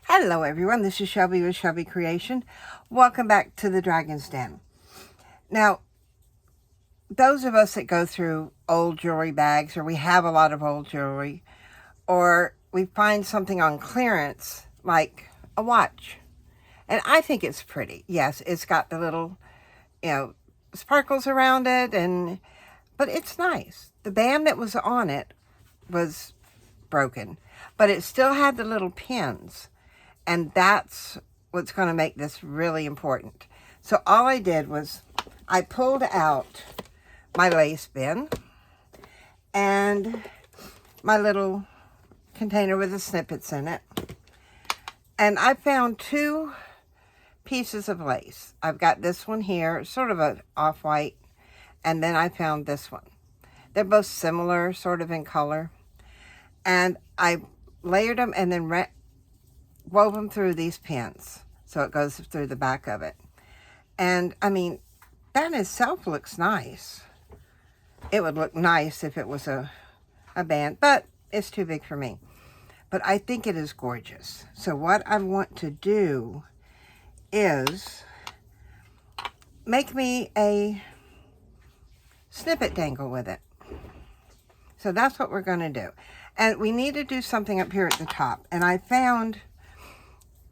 Hello everyone, this is Shelby with Shelby Creation. Welcome back to the Dragon's Den. Now, those of us that go through old jewelry bags, or we have a lot of old jewelry, or we find something on clearance, like a watch, and I think it's pretty. Yes, it's got the little, sparkles around it, but it's nice. The band that was on it was broken, but it still had the little pins. And that's what's going to make this really important. So all I did was I pulled out my lace bin and my little container with the snippets in it. And I found two pieces of lace. I've got this one here, sort of an off-white, and then I found this one. They're both similar, sort of in color. And I layered them and then wove them through these pins, so it goes through the back of it. And I mean, that in itself looks nice. It would look nice if it was a band, but it's too big for me. But I think it is gorgeous. So what I want to do is make me a snippet dangle with it. So that's what we're going to do. And we need to do something up here at the top. And I found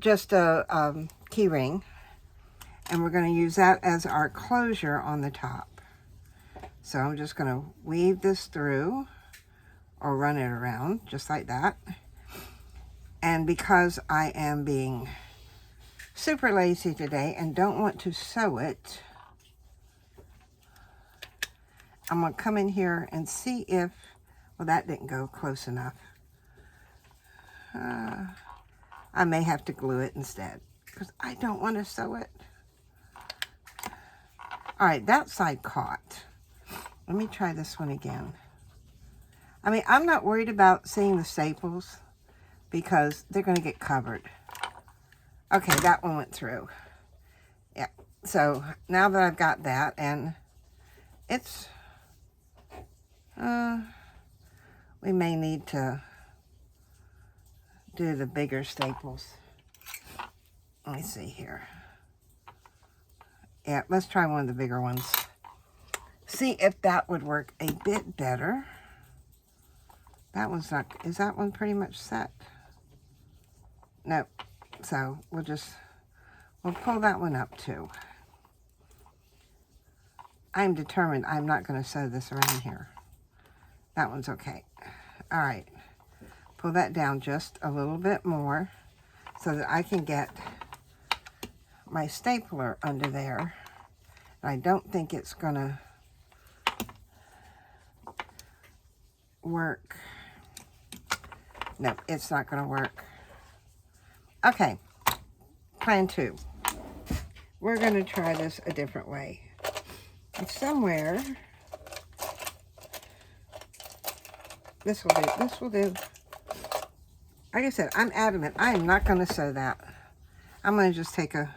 just a key ring, and we're going to use that as our closure on the top. So I'm just going to weave this through, or run it around just like that. And because I am being super lazy today and don't want to sew it, I'm going to come in here and see if, well, that didn't go close enough. I may have to glue it instead, because I don't want to sew it. All right, that side caught. Let me try this one again. I mean, I'm not worried about seeing the staples because they're going to get covered. Okay, that one went through. Yeah, so now that I've got that, and it's, we may need to do the bigger staples. Let me see here. Yeah, let's try one of the bigger ones. See if that would work a bit better. That one's not, is that one pretty much set? Nope. So we'll pull that one up too. I'm determined I'm not going to sew this around here. That one's okay. All right. Pull that down just a little bit more so that I can get my stapler under there. I don't think it's gonna work. No, it's not gonna work. Okay, plan 2. We're gonna try this a different way. And somewhere, this will do. Like I said, I'm adamant. I am not going to sew that. I'm going to just take a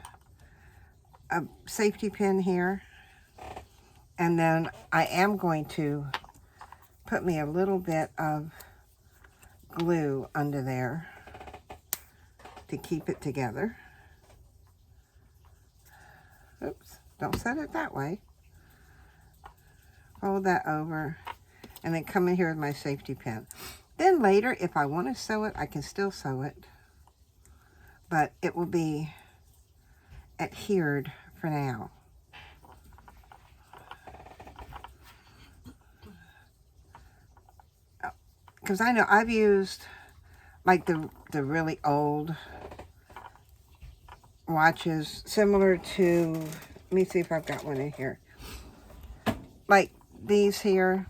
safety pin here. And then I am going to put me a little bit of glue under there to keep it together. Oops, don't set it that way. Fold that over. And then come in here with my safety pin. Then later, if I want to sew it, I can still sew it. But it will be adhered for now. Because I know I've used like the really old watches, similar to, let me see if I've got one in here. Like these here,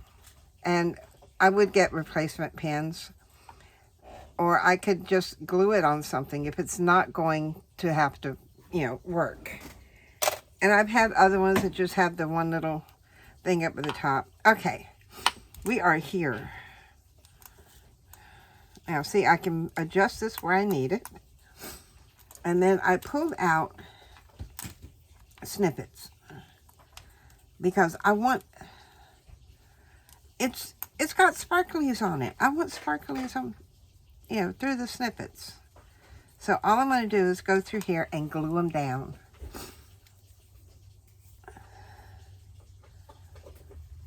and I would get replacement pins, or I could just glue it on something if it's not going to have to, work. And I've had other ones that just have the one little thing up at the top. Okay, we are here. Now, see, I can adjust this where I need it. And then I pulled out snippets because I want, it's got sparklies on it. I want sparklies on, through the snippets. So all I'm going to do is go through here and glue them down.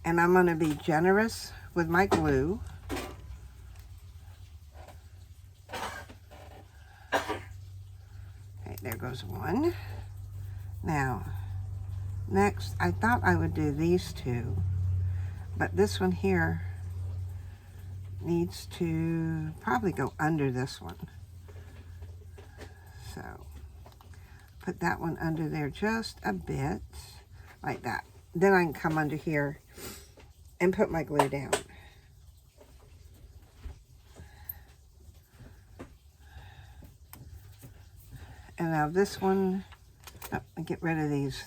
And I'm going to be generous with my glue. Okay, there goes one. Now, next, I thought I would do these two, but this one here needs to probably go under this one. So, put that one under there just a bit, like that. Then I can come under here and put my glue down. And now this one, oh, I'll get rid of these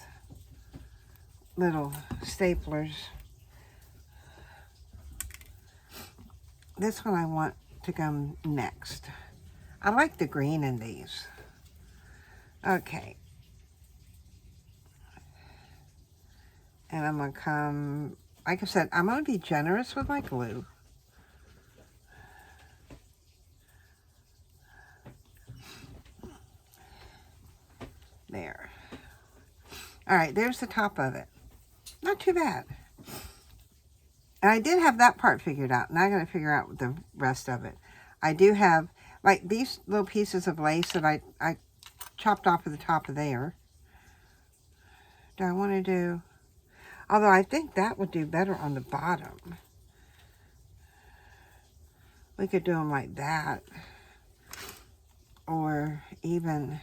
little staplers. This one I want to come next. I like the green in these. Okay. And I'm going to come, like I said, I'm going to be generous with my glue. There. All right, there's the top of it. Not too bad. And I did have that part figured out. Now I got to figure out the rest of it. I do have, like, these little pieces of lace that I chopped off of the top of there. Do I want to do, although I think that would do better on the bottom. We could do them like that. Or even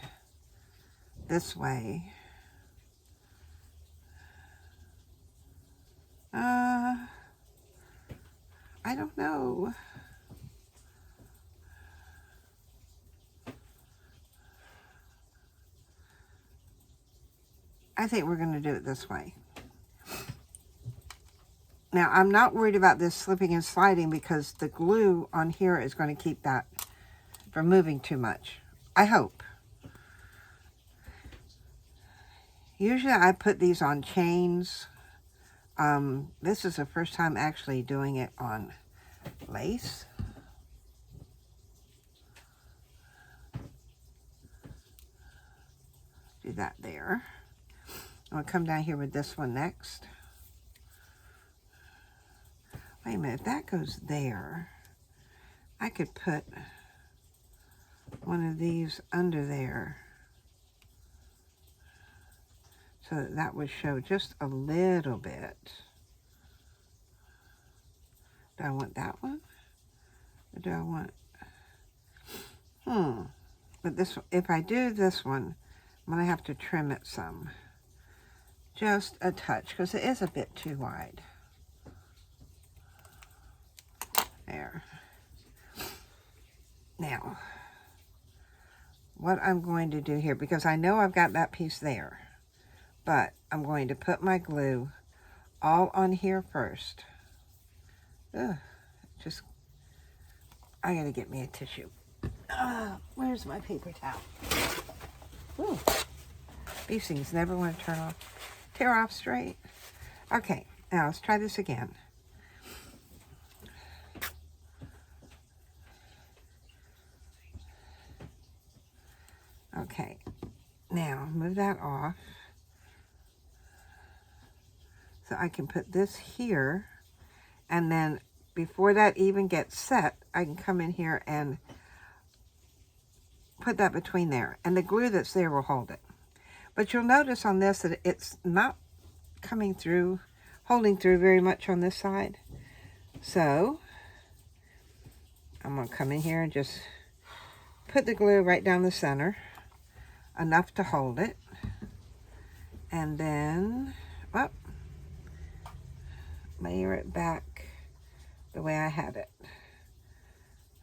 this way. I don't know. I think we're going to do it this way. Now, I'm not worried about this slipping and sliding because the glue on here is going to keep that from moving too much. I hope. Usually I put these on chains. This is the first time actually doing it on lace. Do that there. I'll come down here with this one next. Wait a minute, if that goes there, I could put one of these under there so that that would show just a little bit. Do I want that one? Or do I want... But this, if I do this one, I'm going to have to trim it some. Just a touch, because it is a bit too wide. There. Now, what I'm going to do here, because I know I've got that piece there, but I'm going to put my glue all on here first. Ugh, just, I gotta get me a tissue. Where's my paper towel? Ooh, these things never want to tear off straight. Okay, now let's try this again. Okay, now move that off so I can put this here, and then before that even gets set, I can come in here and put that between there, and the glue that's there will hold it. But you'll notice on this that it's not coming through, holding through very much on this side. So I'm going to come in here and just put the glue right down the center, enough to hold it, and then layer it back the way I had it,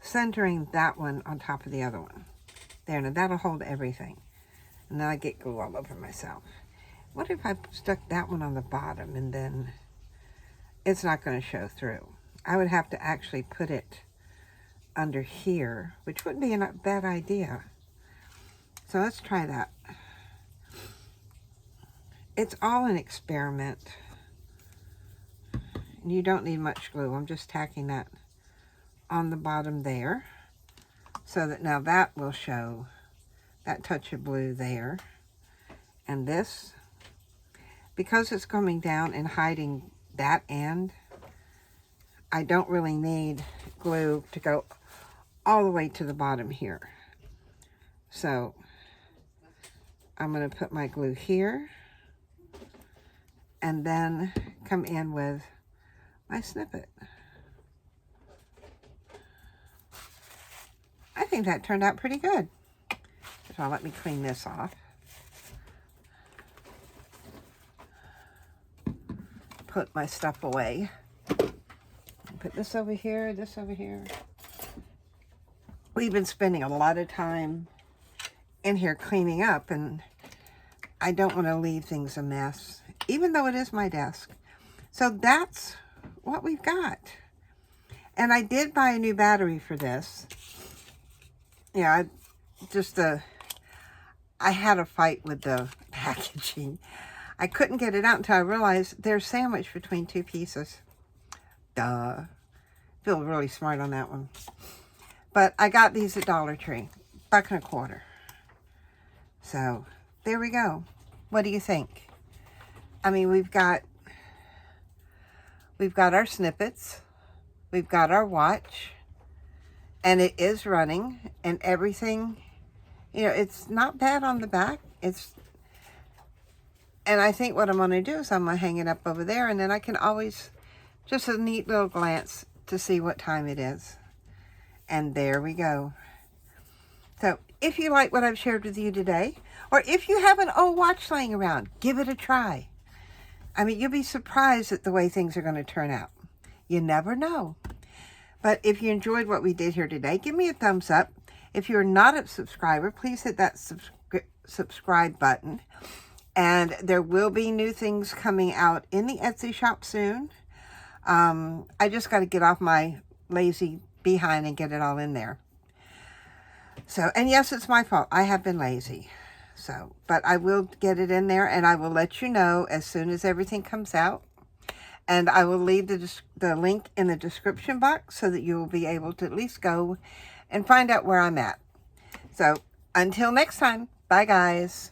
centering that one on top of the other one. There, now that'll hold everything. And then I get glue all over myself. What if I stuck that one on the bottom and then it's not going to show through? I would have to actually put it under here, which wouldn't be a bad idea. So let's try that. It's all an experiment. And you don't need much glue. I'm just tacking that on the bottom there, so that now that will show that touch of blue there. And this, because it's coming down and hiding that end, I don't really need glue to go all the way to the bottom here. So I'm going to put my glue here and then come in with my Snipet. I think that turned out pretty good. So let me clean this off. Put my stuff away. Put this over here, this over here. We've been spending a lot of time in here cleaning up, and I don't want to leave things a mess, even though it is my desk. So that's what we've got. And I did buy a new battery for this. Yeah, I had a fight with the packaging. I couldn't get it out until I realized they're sandwiched between two pieces. Duh. Feel really smart on that one. But I got these at Dollar Tree. $1.25. So, there we go. What do you think? I mean, we've got our Snipets. We've got our watch. And it is running. And everything, you know, it's not bad on the back. And I think what I'm going to do is I'm going to hang it up over there. And then I can always, just a neat little glance to see what time it is. And there we go. So if you like what I've shared with you today, or if you have an old watch laying around, give it a try. I mean, you'll be surprised at the way things are going to turn out. You never know. But if you enjoyed what we did here today, give me a thumbs up. If you're not a subscriber, please hit that subscribe button. And there will be new things coming out in the Etsy shop soon. I just got to get off my lazy behind and get it all in there. So, and yes, it's my fault. I have been lazy. So, but I will get it in there, and I will let you know as soon as everything comes out. And I will leave the link in the description box so that you will be able to at least go and find out where I'm at. So, until next time, bye guys.